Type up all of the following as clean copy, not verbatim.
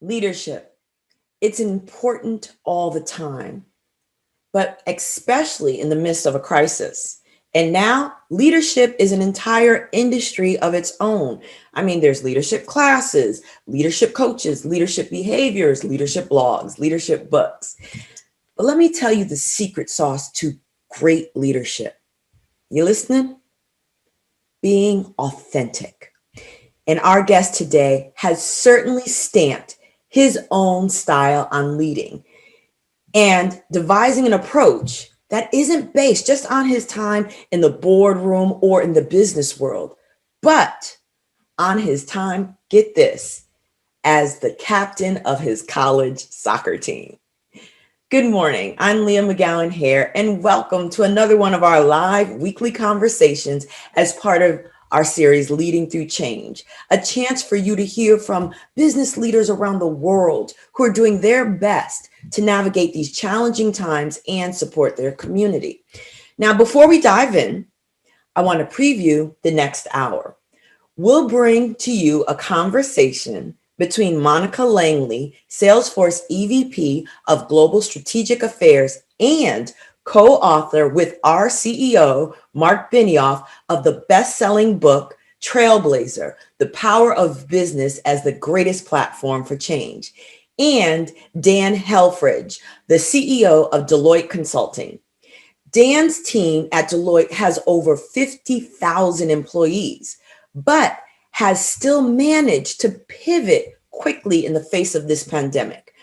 Leadership. It's important all the time, but especially in the midst of a crisis. And now leadership is an entire industry of its own. I mean, there's leadership classes, leadership coaches, leadership behaviors, leadership blogs, leadership books. But let me tell you the secret sauce to great leadership. You listening? Being authentic. And our guest today has certainly stamped his own style on leading and devising an approach that isn't based just on his time in the boardroom or in the business world, but on his time, get this, as the captain of his college soccer team. Good morning. I'm Leah McGowan here, and welcome to another one of our live weekly conversations as part of our series, Leading Through Change, a chance for you to hear from business leaders around the world who are doing their best to navigate these challenging times and support their community. Now, before we dive in, I want to preview the next hour. We'll bring to you a conversation between Monica Langley, Salesforce EVP of Global Strategic Affairs and co-author with our CEO, Mark Benioff, of the best-selling book, Trailblazer, The Power of Business as the Greatest Platform for Change, and Dan Helfridge, the CEO of Deloitte Consulting. Dan's team at Deloitte has over 50,000 employees, but has still managed to pivot quickly in the face of this pandemic.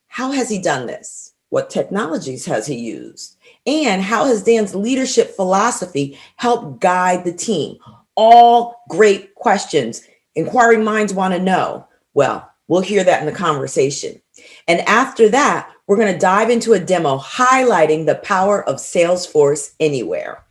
How has he done this? What technologies has he used? And how has Dan's leadership philosophy helped guide the team? All great questions. Inquiring minds want to know. Well, we'll hear that in the conversation. And after that, we're going to dive into a demo highlighting the power of Salesforce Anywhere.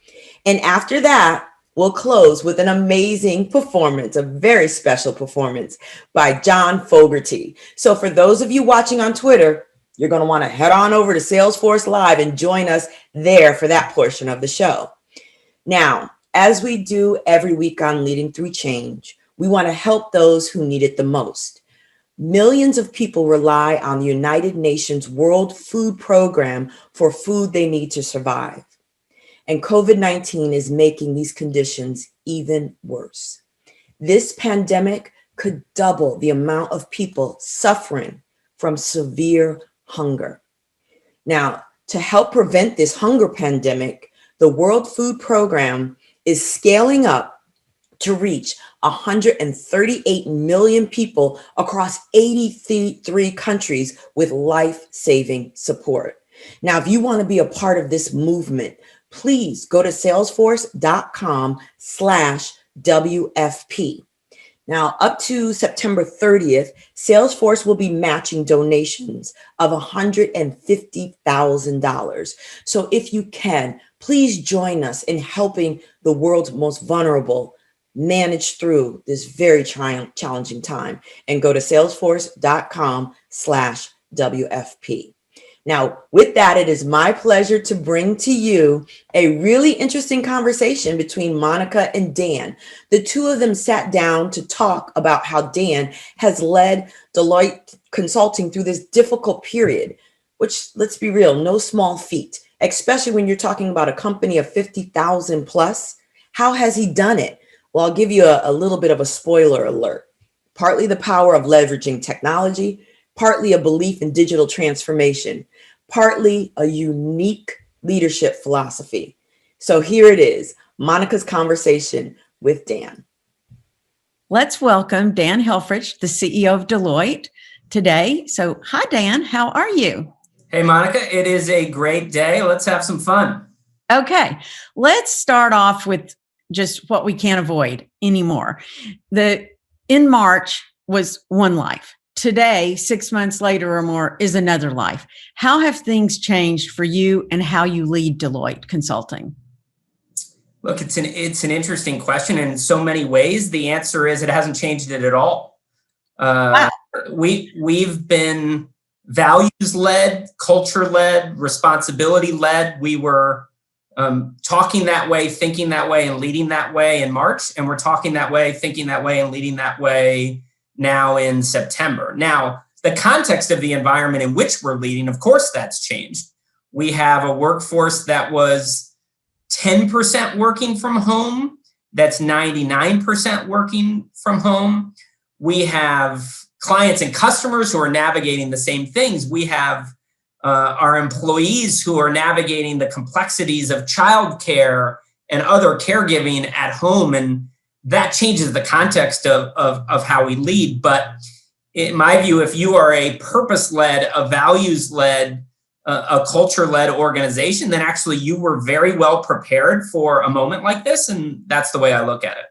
And after that, we'll close with an amazing performance, a very special performance by John Fogerty. So for those of you watching on Twitter, you're going to want to head on over to Salesforce Live and join us there for that portion of the show. Now, as we do every week on Leading Through Change, we want to help those who need it the most. Millions of people rely on the United Nations World Food Program for food they need to survive. And COVID-19 is making these conditions even worse. This pandemic could double the amount of people suffering from severe hunger. Now, to help prevent this hunger pandemic, the World Food Program is scaling up to reach 138 million people across 83 countries with life-saving support. Now, if you want to be a part of this movement, please go to salesforce.com/WFP. Now, up to September 30th, Salesforce will be matching donations of $150,000. So if you can, please join us in helping the world's most vulnerable manage through this very challenging time, and go to salesforce.com/WFP. Now, with that, it is my pleasure to bring to you a really interesting conversation between Monica and Dan. The two of them sat down to talk about how Dan has led Deloitte Consulting through this difficult period, which, let's be real, no small feat, especially when you're talking about a company of 50,000 plus. How has he done it? Well, I'll give you a little bit of a spoiler alert. Partly the power of leveraging technology, partly a belief in digital transformation, partly a unique leadership philosophy. So here it is, Monica's conversation with Dan. Let's welcome Dan Helfrich, the CEO of Deloitte today. So hi, Dan, how are you? Hey, Monica, it is a great day. Let's have some fun. Okay, let's start off with just what we can't avoid anymore. In March was one life. Today, 6 months later or more, is another life. How have things changed for you and how you lead Deloitte Consulting? Look, it's an interesting question. In so many ways, the answer is it hasn't changed it at all. Wow. We've been values-led, culture-led, responsibility-led. We were talking that way, thinking that way, and leading that way in March, and we're talking that way, thinking that way, and leading that way now in September. Now, the context of the environment in which we're leading, of course, that's changed. We have a workforce that was 10% working from home. That's 99% working from home. We have clients and customers who are navigating the same things. We have our employees who are navigating the complexities of childcare and other caregiving at home. And that changes the context of how we lead. But in my view, if you are a purpose-led, a values-led, a culture-led organization, then actually you were very well prepared for a moment like this. And that's the way I look at it.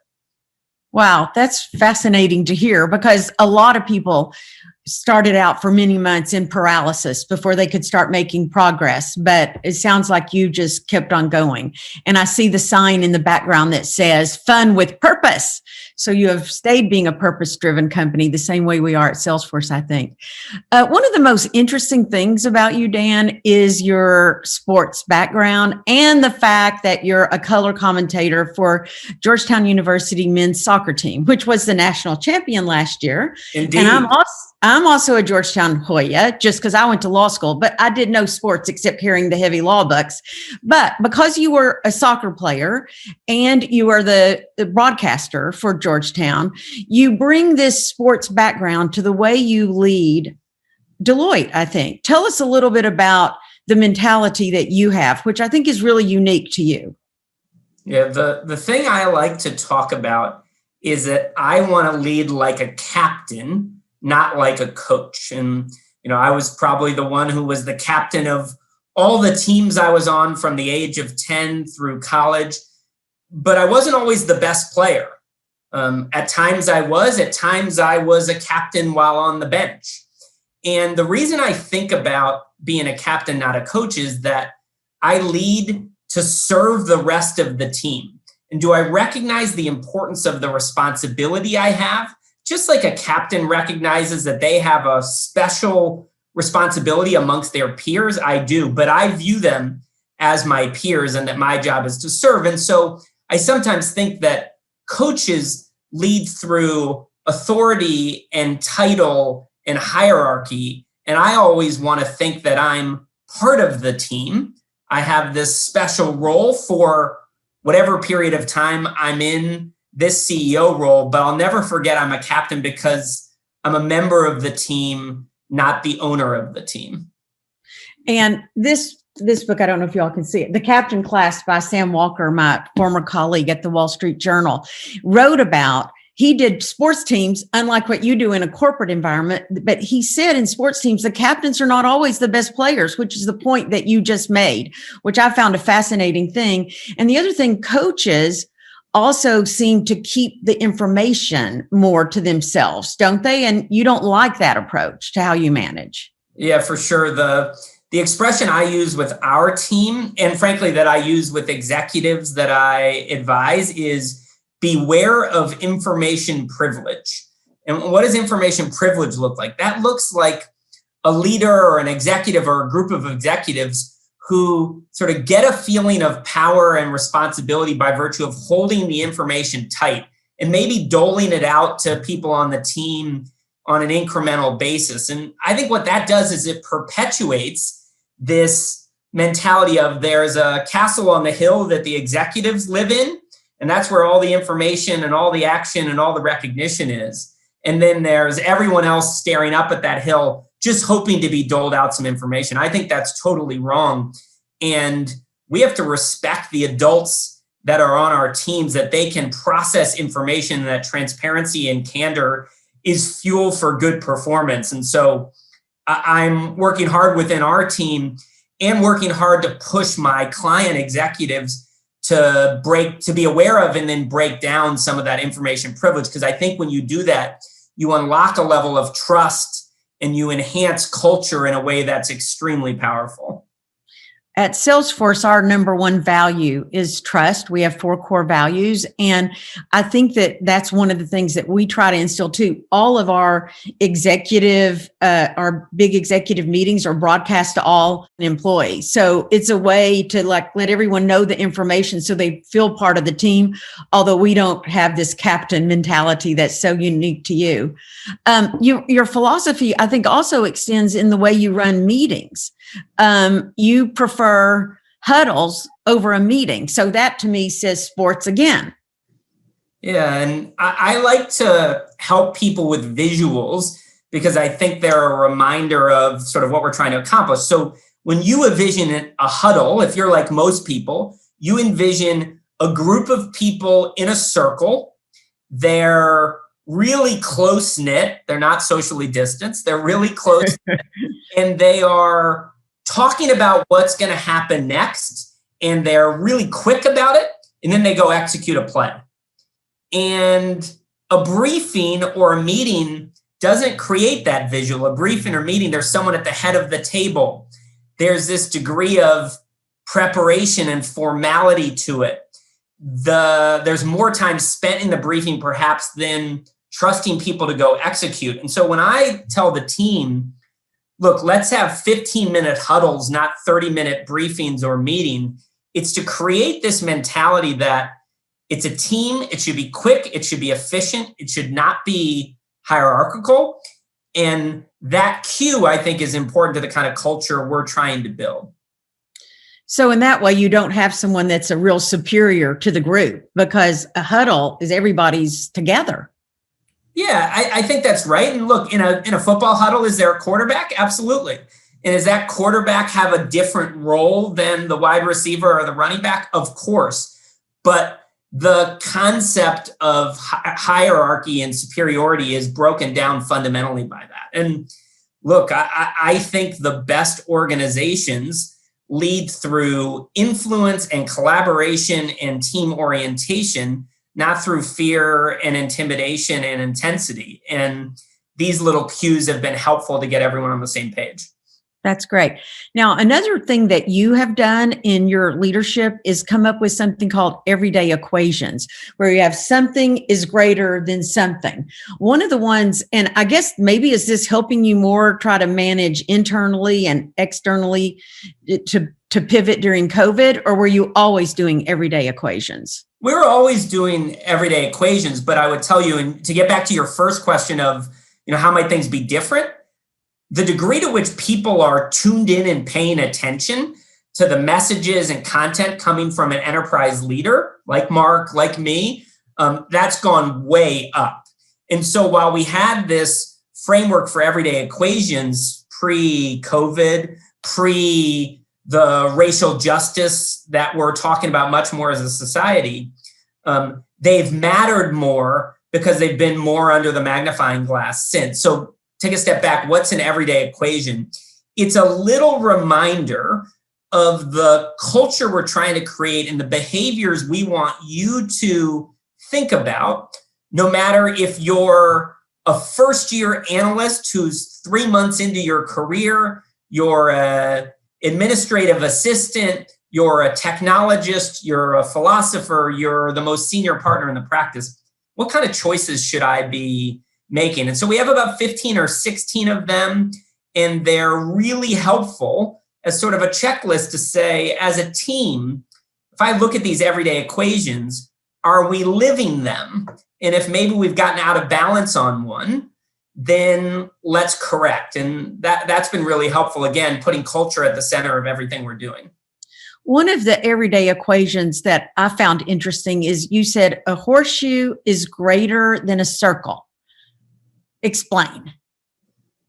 Wow, that's fascinating to hear, because a lot of people started out for many months in paralysis before they could start making progress. But it sounds like you just kept on going. And I see the sign in the background that says fun with purpose. So you have stayed being a purpose-driven company the same way we are at Salesforce, I think. One of the most interesting things about you, Dan, is your sports background and the fact that you're a color commentator for Georgetown University men's soccer team, which was the national champion last year. Indeed. And I'm also a Georgetown Hoya, just because I went to law school, but I did no sports except carrying the heavy law books. But because you were a soccer player and you are the broadcaster for Georgetown, you bring this sports background to the way you lead Deloitte, I think. Tell us a little bit about the mentality that you have, which I think is really unique to you. Yeah, the thing I like to talk about is that I want to lead like a captain, not like a coach. And, I was probably the one who was the captain of all the teams I was on from the age of 10 through college, but I wasn't always the best player. At times I was a captain while on the bench. And the reason I think about being a captain, not a coach, is that I lead to serve the rest of the team. And do I recognize the importance of the responsibility I have? Just like a captain recognizes that they have a special responsibility amongst their peers, I do, but I view them as my peers and that my job is to serve. And so I sometimes think that coaches lead through authority and title and hierarchy. And I always want to think that I'm part of the team. I have this special role for whatever period of time I'm in this CEO role, but I'll never forget I'm a captain because I'm a member of the team, not the owner of the team. And this book, I don't know if y'all can see it, The Captain Class by Sam Walker, my former colleague at the Wall Street Journal, wrote about, he did sports teams, unlike what you do in a corporate environment. But he said in sports teams, the captains are not always the best players, which is the point that you just made, which I found a fascinating thing. And the other thing, coaches also seem to keep the information more to themselves, don't they? And you don't like that approach to how you manage. Yeah, for sure. The expression I use with our team, and frankly, that I use with executives that I advise, is beware of information privilege. And what does information privilege look like? That looks like a leader or an executive or a group of executives who sort of get a feeling of power and responsibility by virtue of holding the information tight and maybe doling it out to people on the team on an incremental basis. And I think what that does is it perpetuates this mentality of there's a castle on the hill that the executives live in, and that's where all the information and all the action and all the recognition is. And then there's everyone else staring up at that hill, just hoping to be doled out some information. I think that's totally wrong. And we have to respect the adults that are on our teams, that they can process information, and that transparency and candor is fuel for good performance. And so I'm working hard within our team and working hard to push my client executives to be aware of and then break down some of that information privilege. Because I think when you do that, you unlock a level of trust and you enhance culture in a way that's extremely powerful. At Salesforce, our number one value is trust. We have 4 core values. And I think that that's one of the things that we try to instill too. All of our our big executive meetings are broadcast to all employees. So it's a way to let everyone know the information so they feel part of the team, although we don't have this captain mentality that's so unique to you. Your philosophy, I think, also extends in the way you run meetings. You prefer huddles over a meeting. So that to me says sports again. Yeah, and I like to help people with visuals because I think they're a reminder of sort of what we're trying to accomplish. So when you envision a huddle, if you're like most people, you envision a group of people in a circle. They're really close knit. They're not socially distanced. They're really close and they are talking about what's going to happen next. And they're really quick about it. And then they go execute a play. And a briefing or a meeting doesn't create that visual. A briefing or meeting, there's someone at the head of the table. There's this degree of preparation and formality to it. There's more time spent in the briefing perhaps than trusting people to go execute. And so when I tell the team, look, let's have 15-minute huddles, not 30-minute briefings or meeting, it's to create this mentality that it's a team, it should be quick, it should be efficient, it should not be hierarchical. And that cue, I think, is important to the kind of culture we're trying to build. So in that way, you don't have someone that's a real superior to the group because a huddle is everybody's together. Yeah, I think that's right. And look, in a football huddle, is there a quarterback? Absolutely. And does that quarterback have a different role than the wide receiver or the running back? Of course. But the concept of hierarchy and superiority is broken down fundamentally by that. And look, I think the best organizations lead through influence and collaboration and team orientation, not through fear and intimidation and intensity. And these little cues have been helpful to get everyone on the same page. That's great. Now, another thing that you have done in your leadership is come up with something called everyday equations, where you have something is greater than something. One of the ones, and I guess maybe is this helping you more try to manage internally and externally to pivot during COVID, or were you always doing everyday equations? We were always doing everyday equations, but I would tell you, and to get back to your first question of, how might things be different? The degree to which people are tuned in and paying attention to the messages and content coming from an enterprise leader like Mark, like me, that's gone way up. And so while we had this framework for everyday equations pre-COVID, pre the racial justice that we're talking about much more as a society, they've mattered more because they've been more under the magnifying glass since. So take a step back. What's an everyday equation? It's a little reminder of the culture we're trying to create and the behaviors we want you to think about, no matter if you're a first-year analyst who's 3 months into your career, you're an administrative assistant, you're a technologist, you're a philosopher, you're the most senior partner in the practice. What kind of choices should I be making? And so we have about 15 or 16 of them, and they're really helpful as sort of a checklist to say, as a team, if I look at these everyday equations, are we living them? And if maybe we've gotten out of balance on one, then let's correct. And that's been really helpful, again, putting culture at the center of everything we're doing. One of the everyday equations that I found interesting is you said a horseshoe is greater than a circle. Explain.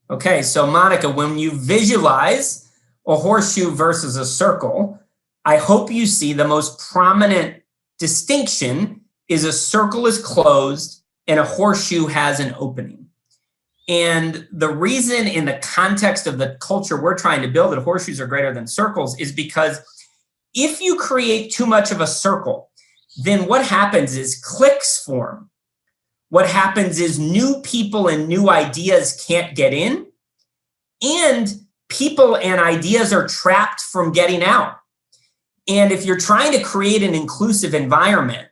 Okay, so Monica, when you visualize a horseshoe versus a circle, I hope you see the most prominent distinction is a circle is closed and a horseshoe has an opening. And the reason in the context of the culture we're trying to build that horseshoes are greater than circles is because if you create too much of a circle, then what happens is cliques form. What happens is new people and new ideas can't get in, and people and ideas are trapped from getting out. And if you're trying to create an inclusive environment,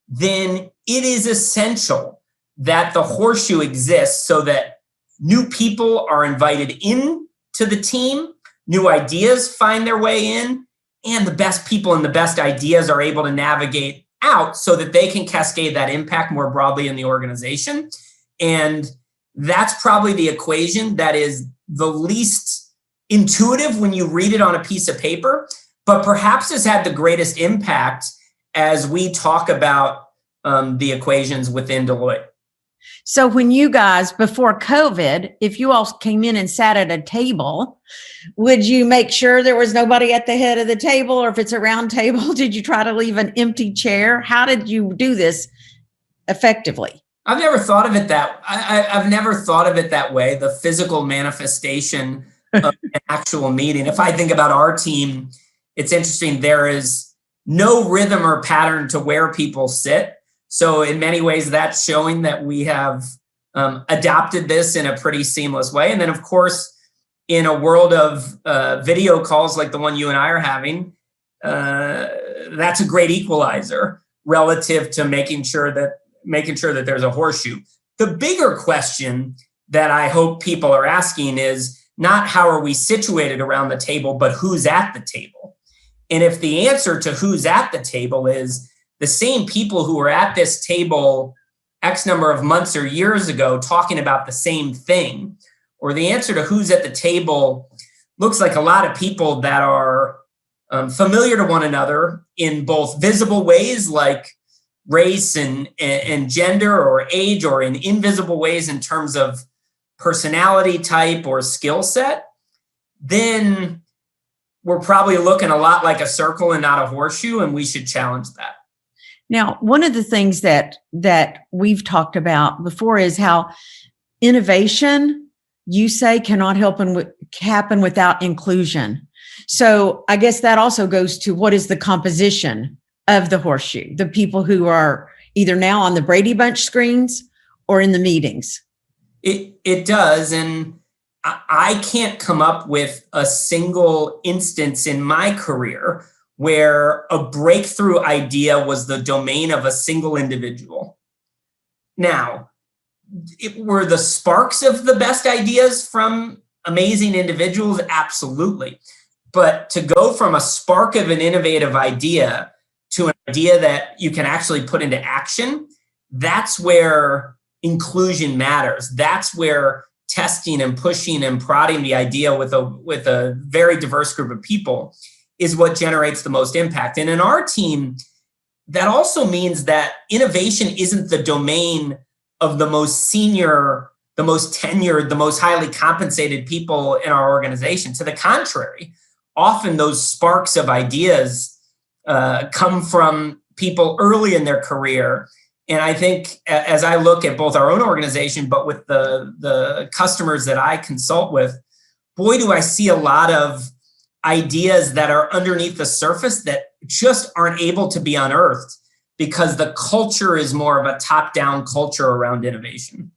then it is essential that the horseshoe exists so that new people are invited in to the team, new ideas find their way in, and the best people and the best ideas are able to navigate out so that they can cascade that impact more broadly in the organization. And that's probably the equation that is the least intuitive when you read it on a piece of paper, but perhaps has had the greatest impact as we talk about the equations within Deloitte. So when you guys, before COVID, if you all came in and sat at a table, would you make sure there was nobody at the head of the table? Or if it's a round table, did you try to leave an empty chair? How did you do this effectively? I've never thought of it I've never thought of it that way, the physical manifestation of an actual meeting. If I think about our team, it's interesting. There is no rhythm or pattern to where people sit. So in many ways, that's showing that we have adopted this in a pretty seamless way. And then, of course, in a world of video calls like the one you and I are having, that's a great equalizer relative to making sure that there's a horseshoe. The bigger question that I hope people are asking is not how are we situated around the table, but who's at the table. And if the answer to who's at the table is the same people who were at this table X number of months or years ago talking about the same thing, or the answer to who's at the table looks like a lot of people that are familiar to one another in both visible ways like race and gender or age, or in invisible ways in terms of personality type or skill set, then we're probably looking a lot like a circle and not a horseshoe, and we should challenge that. Now, one of the things that we've talked about before is how innovation, you say, cannot happen without inclusion. So I guess that also goes to what is the composition of the horseshoe, the people who are either now on the Brady Bunch screens or in the meetings. It does. And I can't come up with a single instance in my career where a breakthrough idea was the domain of a single individual. Now, were the sparks of the best ideas from amazing individuals? Absolutely. But to go from a spark of an innovative idea to an idea that you can actually put into action, that's where inclusion matters. That's where testing and pushing and prodding the idea with a very diverse group of people is what generates the most impact. And in our team, that also means that innovation isn't the domain of the most senior, the most tenured, the most highly compensated people in our organization. To the contrary, often those sparks of ideas come from people early in their career. And I think as I look at both our own organization, but with the customers that I consult with, boy, do I see a lot of ideas that are underneath the surface that just aren't able to be unearthed because the culture is more of a top-down culture around innovation.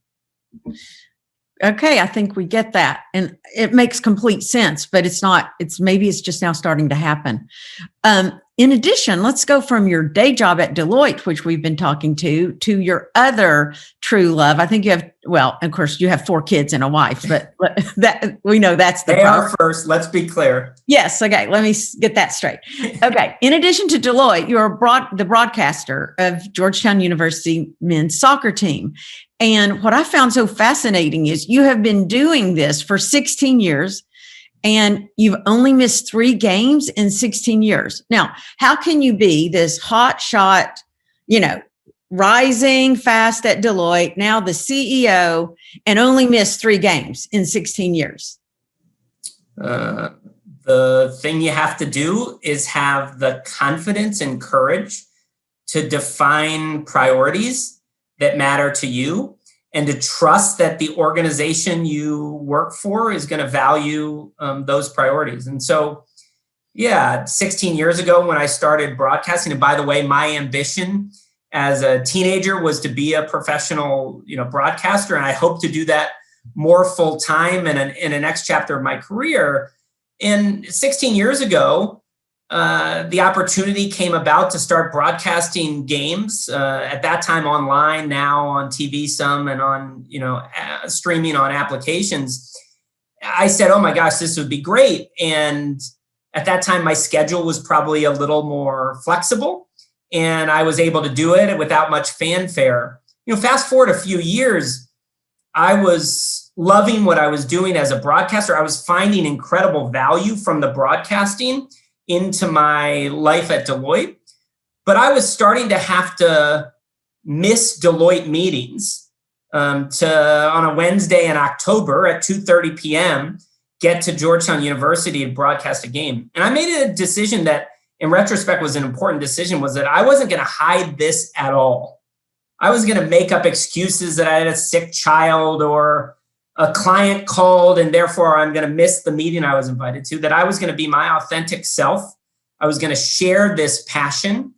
Okay, I think we get that. And it makes complete sense, but maybe it's just now starting to happen. In addition, let's go from your day job at Deloitte, which we've been talking to your other true love. I think you have, well, of course, you have 4 kids and a wife, but that we know that's the They part. are first. Let's be clear. Yes. Okay. Let me get that straight. Okay. In addition to Deloitte, you're the broadcaster of Georgetown University men's soccer team. And what I found so fascinating is you have been doing this for 16 years. And you've only missed 3 games in 16 years. Now, how can you be this hot shot, rising fast at Deloitte, now the CEO, and only miss 3 games in 16 years? The thing you have to do is have the confidence and courage to define priorities that matter to you, and to trust that the organization you work for is going to value those priorities. And so, 16 years ago when I started broadcasting, and by the way, my ambition as a teenager was to be a professional, broadcaster, and I hope to do that more full time in a next chapter of my career. And 16 years ago, the opportunity came about to start broadcasting games, at that time online, now on TV some, and on, streaming on applications. I said, oh my gosh, this would be great. And at that time, my schedule was probably a little more flexible, and I was able to do it without much fanfare. Fast forward a few years, I was loving what I was doing as a broadcaster. I was finding incredible value from the broadcasting into my life at Deloitte, but I was starting to have to miss Deloitte meetings on a Wednesday in October at 2:30 p.m., get to Georgetown University and broadcast a game. And I made a decision that, in retrospect, was an important decision, was that I wasn't going to hide this at all. I was going to make up excuses that I had a sick child or a client called and therefore I'm going to miss the meeting I was invited to, that I was going to be my authentic self. I was going to share this passion.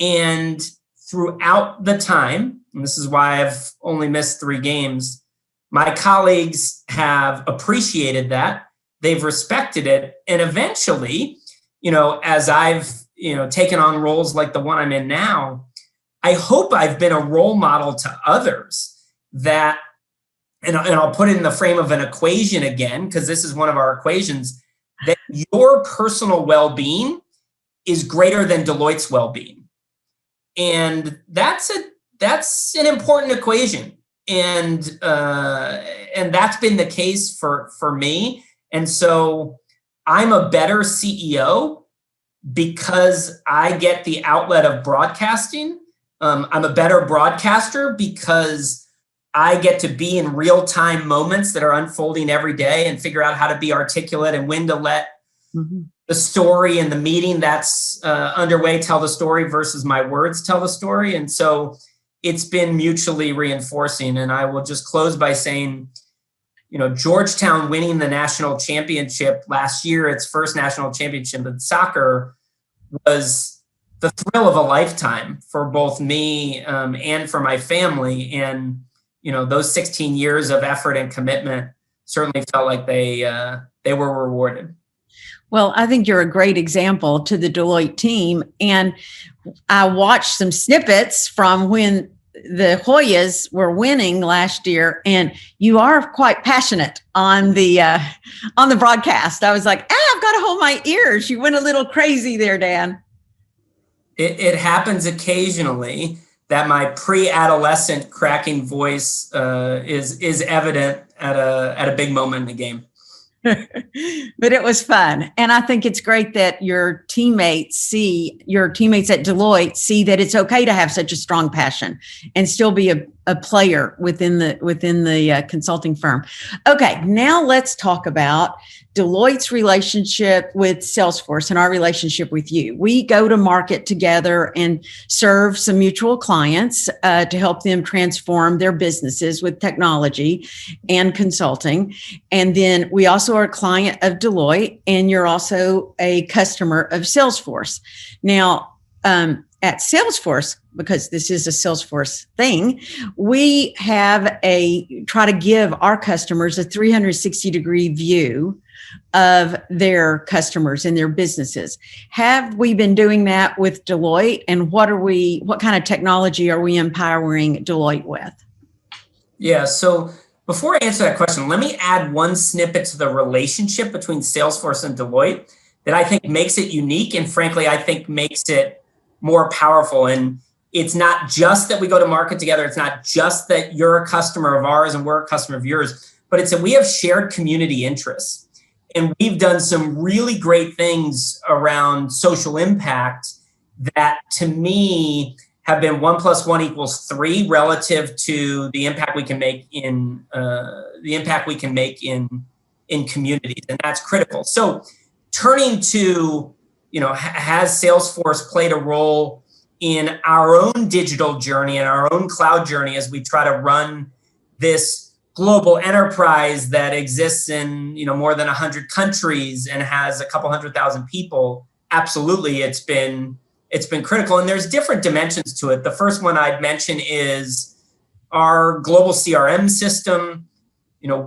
And throughout the time, and this is why I've only missed 3 games, my colleagues have appreciated that. They've respected it. And eventually, as I've, taken on roles like the one I'm in now, I hope I've been a role model to others that, and I'll put it in the frame of an equation again, because this is one of our equations, that your personal well-being is greater than Deloitte's well-being. And that's an important equation. And that's been the case for me. And so I'm a better CEO because I get the outlet of broadcasting. I'm a better broadcaster because I get to be in real-time moments that are unfolding every day and figure out how to be articulate and when to let the story and the meeting that's underway tell the story versus my words tell the story. And so it's been mutually reinforcing. And I will just close by saying, Georgetown winning the national championship last year, its first national championship in soccer, was the thrill of a lifetime for both me and for my family. And, those 16 years of effort and commitment certainly felt like they were rewarded. Well, I think you're a great example to the Deloitte team. And I watched some snippets from when the Hoyas were winning last year, and you are quite passionate on the broadcast. I was like, I've got to hold my ears. You went a little crazy there, Dan. It happens occasionally that my pre-adolescent cracking voice is evident at a big moment in the game. But it was fun. And I think it's great that your teammates at Deloitte see that it's okay to have such a strong passion and still be a player within the consulting firm. Okay, now let's talk about Deloitte's relationship with Salesforce and our relationship with you. We go to market together and serve some mutual clients to help them transform their businesses with technology and consulting. And then we also are a client of Deloitte, and you're also a customer of Salesforce. Now, at Salesforce, because this is a Salesforce thing, we try to give our customers a 360-degree view of their customers and their businesses. Have we been doing that with Deloitte? And what kind of technology are we empowering Deloitte with? Yeah. So before I answer that question, let me add one snippet to the relationship between Salesforce and Deloitte that I think makes it unique. And frankly, I think makes it more powerful. And it's not just that we go to market together. It's not just that you're a customer of ours and we're a customer of yours, but it's that we have shared community interests. And we've done some really great things around social impact that, to me, have been 1 + 1 = 3 relative to the impact we can make in communities, and that's critical. So, turning to, has Salesforce played a role in our own digital journey and our own cloud journey as we try to run this global enterprise that exists in more than 100 countries and has a couple 100,000 people? Absolutely, it's been critical, and there's different dimensions to it. The first one I'd mention is our global CRM system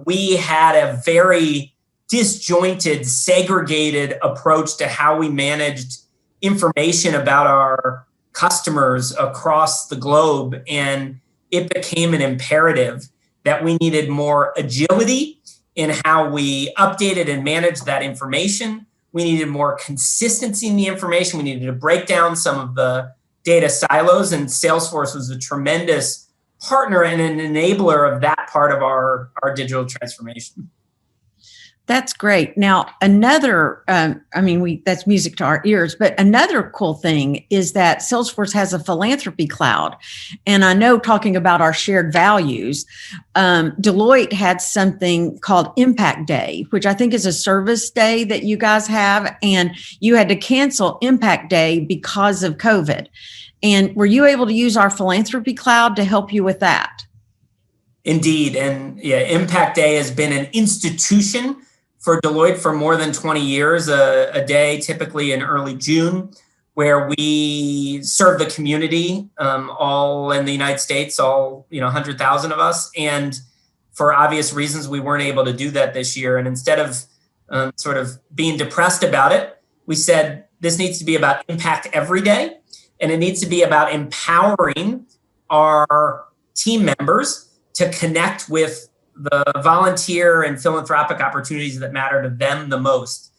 we had a very disjointed, segregated approach to how we managed information about our customers across the globe. And it became an imperative that we needed more agility in how we updated and managed that information. We needed more consistency in the information. We needed to break down some of the data silos, and Salesforce was a tremendous partner and an enabler of that part of our digital transformation. That's great. Now, another, that's music to our ears, but another cool thing is that Salesforce has a philanthropy cloud. And I know, talking about our shared values, Deloitte had something called Impact Day, which I think is a service day that you guys have. And you had to cancel Impact Day because of COVID. And were you able to use our philanthropy cloud to help you with that? Indeed. And yeah, Impact Day has been an institution for Deloitte for more than 20 years, a day typically in early June, where we serve the community, all in the United States, all 100,000 of us. And for obvious reasons, we weren't able to do that this year. And instead of sort of being depressed about it, we said this needs to be about impact every day, and it needs to be about empowering our team members to connect with the volunteer and philanthropic opportunities that matter to them the most.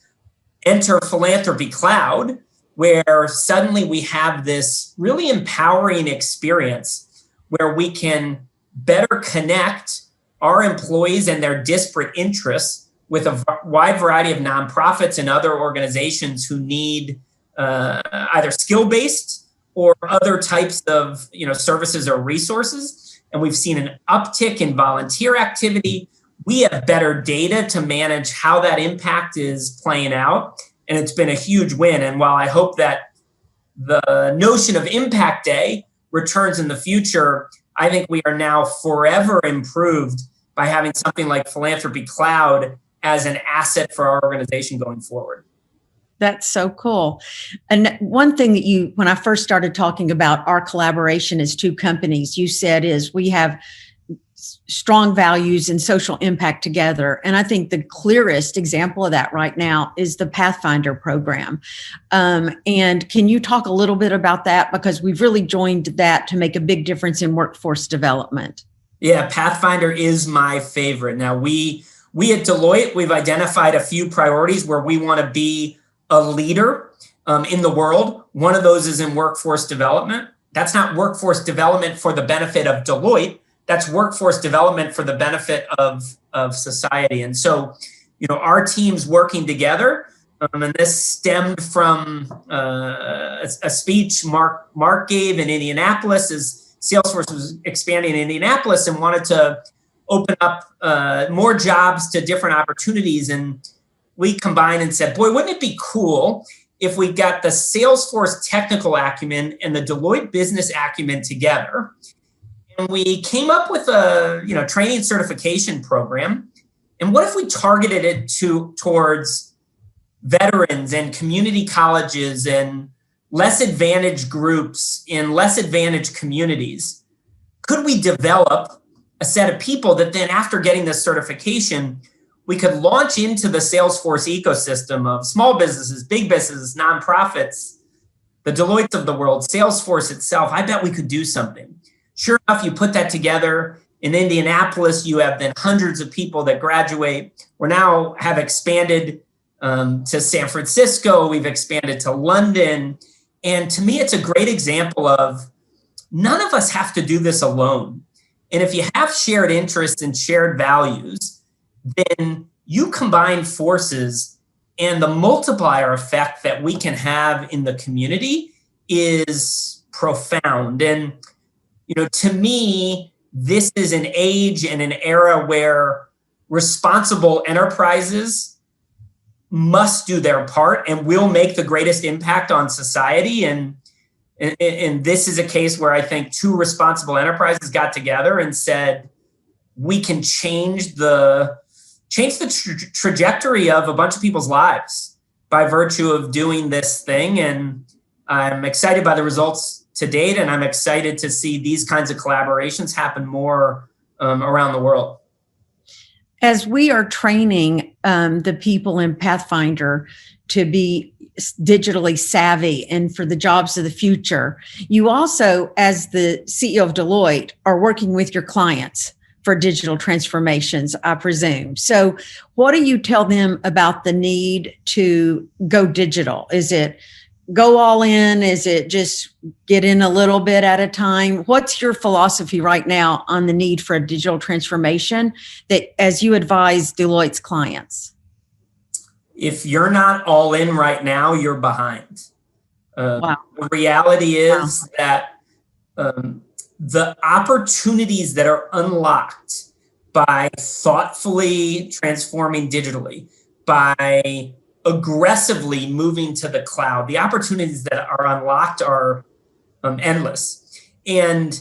Enter Philanthropy Cloud, where suddenly we have this really empowering experience where we can better connect our employees and their disparate interests with a wide variety of nonprofits and other organizations who need either skill-based or other types of services or resources. And we've seen an uptick in volunteer activity. We have better data to manage how that impact is playing out. And it's been a huge win. And while I hope that the notion of Impact Day returns in the future, I think we are now forever improved by having something like Philanthropy Cloud as an asset for our organization going forward. That's so cool. And one thing that when I first started talking about our collaboration as two companies, you said is we have strong values and social impact together. And I think the clearest example of that right now is the Pathfinder program. And can you talk a little bit about that? Because we've really joined that to make a big difference in workforce development. Yeah, Pathfinder is my favorite. Now, we at Deloitte, we've identified a few priorities where we want to be a leader in the world. One of those is in workforce development. That's not workforce development for the benefit of Deloitte. That's workforce development for the benefit of society. And so, our team's working together. And this stemmed from a speech Mark gave in Indianapolis as Salesforce was expanding in Indianapolis and wanted to open up more jobs to different opportunities. And we combined and said, boy, wouldn't it be cool if we got the Salesforce technical acumen and the Deloitte business acumen together? And we came up with a training certification program. And what if we targeted it towards veterans and community colleges and less advantaged groups in less advantaged communities? Could we develop a set of people that then, after getting this certification, we could launch into the Salesforce ecosystem of small businesses, big businesses, nonprofits, the Deloittes of the world, Salesforce itself? I bet we could do something. Sure enough, you put that together. In Indianapolis, you have then hundreds of people that graduate. We now have expanded to San Francisco. We've expanded to London. And to me, it's a great example of none of us have to do this alone. And if you have shared interests and shared values, then you combine forces, and the multiplier effect that we can have in the community is profound. And, to me, this is an age and an era where responsible enterprises must do their part and will make the greatest impact on society. And this is a case where I think two responsible enterprises got together and said, we can change the trajectory of a bunch of people's lives by virtue of doing this thing. And I'm excited by the results to date, and I'm excited to see these kinds of collaborations happen more around the world. As we are training the people in Pathfinder to be digitally savvy and for the jobs of the future, you also, as the CEO of Deloitte, are working with your clients for digital transformations, I presume. So what do you tell them about the need to go digital? Is it go all in? Is it just get in a little bit at a time? What's your philosophy right now on the need for a digital transformation that, as you advise Deloitte's clients? If you're not all in right now, you're behind. Wow. The reality is that the opportunities that are unlocked by thoughtfully transforming digitally, by aggressively moving to the cloud, the opportunities that are unlocked are endless. And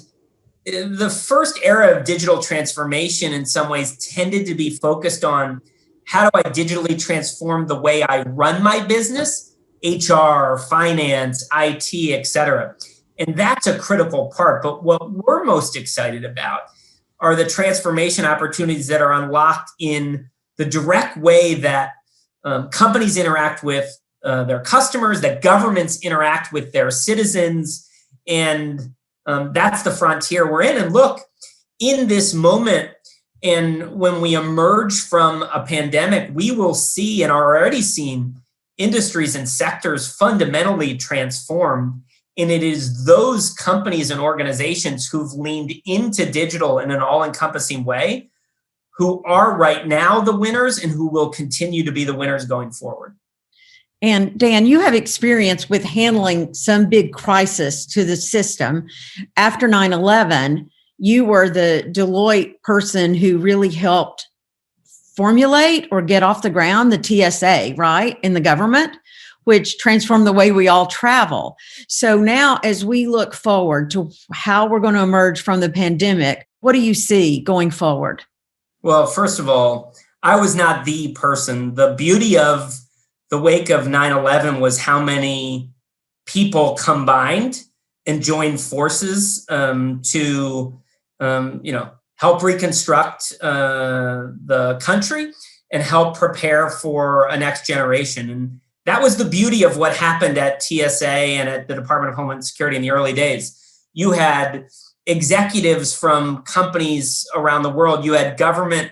the first era of digital transformation in some ways tended to be focused on how do I digitally transform the way I run my business, HR, finance, IT, et cetera. And that's a critical part. But what we're most excited about are the transformation opportunities that are unlocked in the direct way that companies interact with their customers, that governments interact with their citizens. And that's the frontier we're in. And look, in this moment, and when we emerge from a pandemic, we will see and are already seeing industries and sectors fundamentally transformed. And it is those companies and organizations who've leaned into digital in an all-encompassing way who are right now the winners and who will continue to be the winners going forward. And Dan, you have experience with handling some big crisis to the system. After 9/11, you were the Deloitte person who really helped formulate or get off the ground the TSA, right, in the government, which transformed the way we all travel. So now, as we look forward to how we're going to emerge from the pandemic, what do you see going forward? Well, first of all, I was not the person. The beauty of the wake of 9/11 was how many people combined and joined forces to help reconstruct the country and help prepare for a next generation. And that was the beauty of what happened at TSA and at the Department of Homeland Security in the early days. You had executives from companies around the world. You had government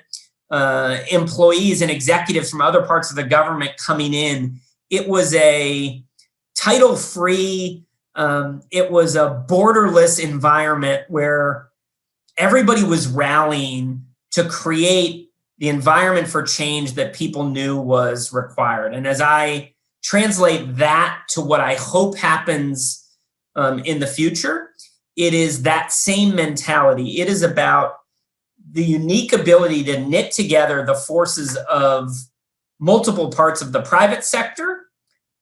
employees and executives from other parts of the government coming in. It was a title-free, it was a borderless environment where everybody was rallying to create the environment for change that people knew was required. And as I translate that to what I hope happens in the future, it is that same mentality. It is about the unique ability to knit together the forces of multiple parts of the private sector,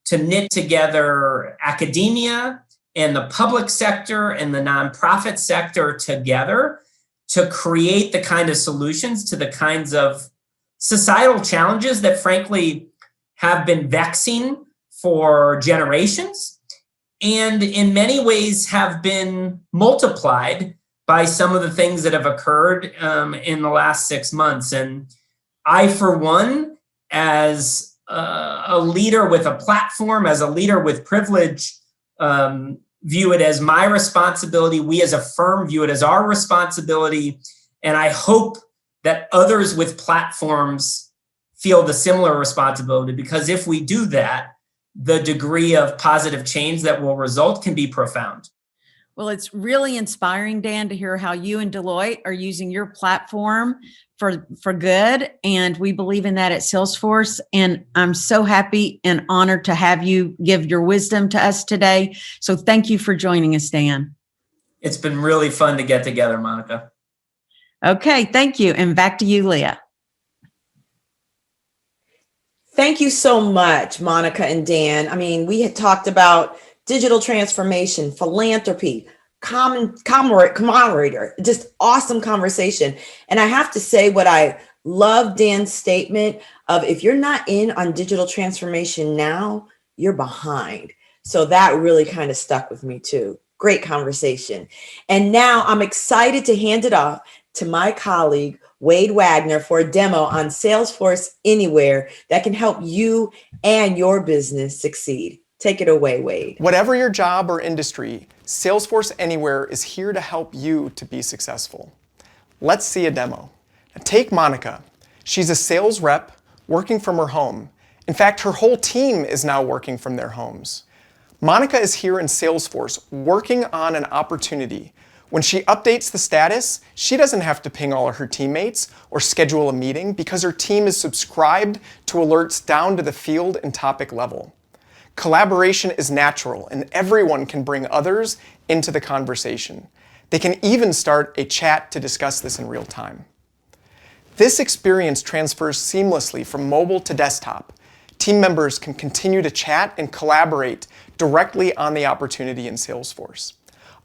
to knit together academia and the public sector and the nonprofit sector together to create the kind of solutions to the kinds of societal challenges that frankly have been vexing for generations and in many ways have been multiplied by some of the things that have occurred in the last 6 months. And I, for one, as a leader with a platform, as a leader with privilege, view it as my responsibility. We as a firm view it as our responsibility. And I hope that others with platforms feel the similar responsibility, because if we do that, the degree of positive change that will result can be profound. Well, it's really inspiring, Dan, to hear how you and Deloitte are using your platform for good. And we believe in that at Salesforce. And I'm so happy and honored to have you give your wisdom to us today. So thank you for joining us, Dan. It's been really fun to get together, Monica. Okay, thank you. And back to you, Leah. Thank you so much, Monica and Dan. I mean, we had talked about digital transformation, philanthropy, camaraderie, just awesome conversation. And I have to say, what I love Dan's statement of if you're not in on digital transformation now, you're behind. So that really kind of stuck with me too. Great conversation. And now I'm excited to hand it off to my colleague Wade Wagner for a demo on Salesforce Anywhere that can help you and your business succeed. Take it away, Wade. Whatever your job or industry, Salesforce Anywhere is here to help you to be successful. Let's see a demo. Now, take Monica. She's a sales rep working from her home. In fact, her whole team is now working from their homes. Monica is here in Salesforce working on an opportunity. When she updates the status, she doesn't have to ping all of her teammates or schedule a meeting because her team is subscribed to alerts down to the field and topic level. Collaboration is natural, and everyone can bring others into the conversation. They can even start a chat to discuss this in real time. This experience transfers seamlessly from mobile to desktop. Team members can continue to chat and collaborate directly on the opportunity in Salesforce.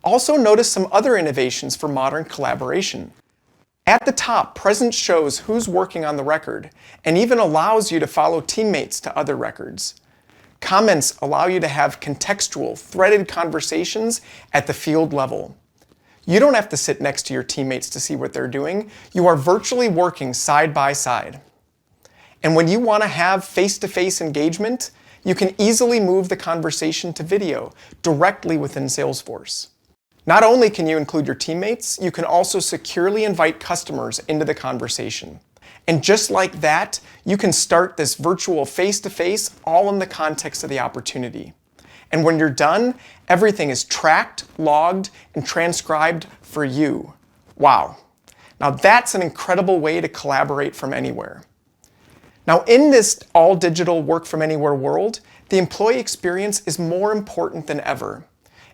Also notice some other innovations for modern collaboration. At the top, Presence shows who's working on the record and even allows you to follow teammates to other records. Comments allow you to have contextual, threaded conversations at the field level. You don't have to sit next to your teammates to see what they're doing. You are virtually working side by side. And when you want to have face-to-face engagement, you can easily move the conversation to video directly within Salesforce. Not only can you include your teammates, you can also securely invite customers into the conversation. And just like that, you can start this virtual face-to-face all in the context of the opportunity. And when you're done, everything is tracked, logged, and transcribed for you. Wow. Now that's an incredible way to collaborate from anywhere. Now in this all-digital work from anywhere world, the employee experience is more important than ever.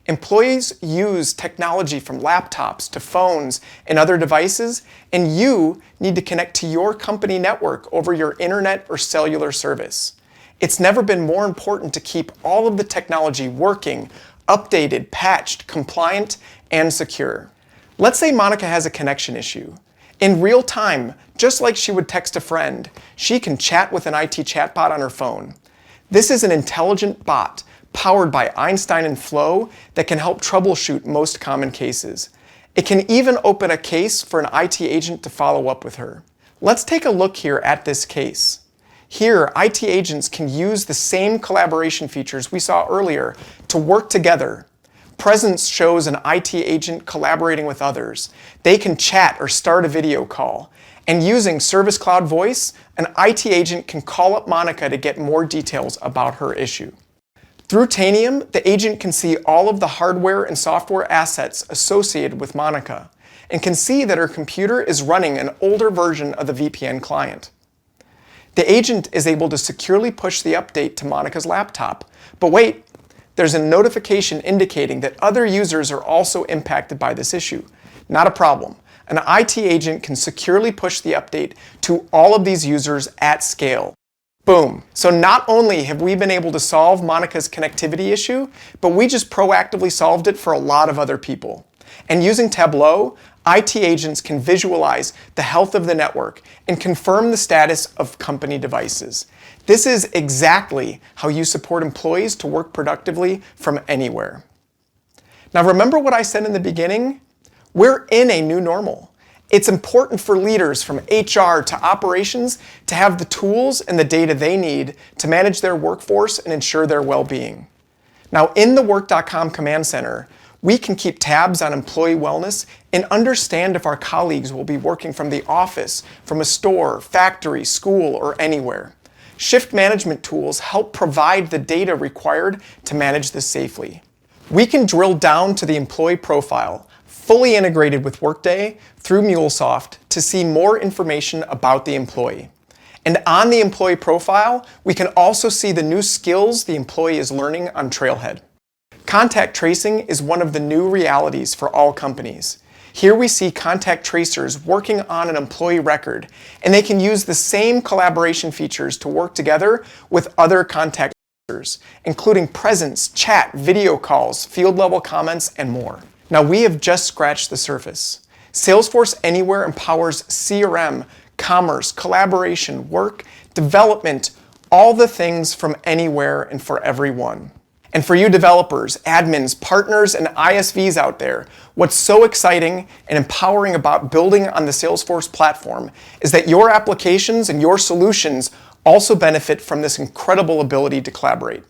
Employees use technology from laptops to phones and other devices, and you need to connect to your company network over your internet or cellular service. It's never been more important to keep all of the technology working, updated, patched, compliant, and secure. Let's say Monica has a connection issue. In real time, just like she would text a friend, she can chat with an IT chatbot on her phone. This is an intelligent bot powered by Einstein and Flow that can help troubleshoot most common cases. It can even open a case for an IT agent to follow up with her. Let's take a look here at this case. Here, IT agents can use the same collaboration features we saw earlier to work together. Presence shows an IT agent collaborating with others. They can chat or start a video call. And using Service Cloud Voice, an IT agent can call up Monica to get more details about her issue. Through Tanium, the agent can see all of the hardware and software assets associated with Monica and can see that her computer is running an older version of the VPN client. The agent is able to securely push the update to Monica's laptop. But wait, there's a notification indicating that other users are also impacted by this issue. Not a problem. An IT agent can securely push the update to all of these users at scale. Boom. So not only have we been able to solve Monica's connectivity issue, but we just proactively solved it for a lot of other people. And using Tableau, IT agents can visualize the health of the network and confirm the status of company devices. This is exactly how you support employees to work productively from anywhere. Now remember what I said in the beginning? We're in a new normal. It's important for leaders from HR to operations to have the tools and the data they need to manage their workforce and ensure their well-being. Now, in the Work.com Command Center, we can keep tabs on employee wellness and understand if our colleagues will be working from the office, from a store, factory, school, or anywhere. Shift management tools help provide the data required to manage this safely. We can drill down to the employee profile, fully integrated with Workday through MuleSoft to see more information about the employee. And on the employee profile, we can also see the new skills the employee is learning on Trailhead. Contact tracing is one of the new realities for all companies. Here we see contact tracers working on an employee record, and they can use the same collaboration features to work together with other contact tracers, including presence, chat, video calls, field level comments, and more. Now we have just scratched the surface. Salesforce Anywhere empowers CRM, commerce, collaboration, work, development, all the things from anywhere and for everyone. And for you developers, admins, partners, and ISVs out there, what's so exciting and empowering about building on the Salesforce platform is that your applications and your solutions also benefit from this incredible ability to collaborate.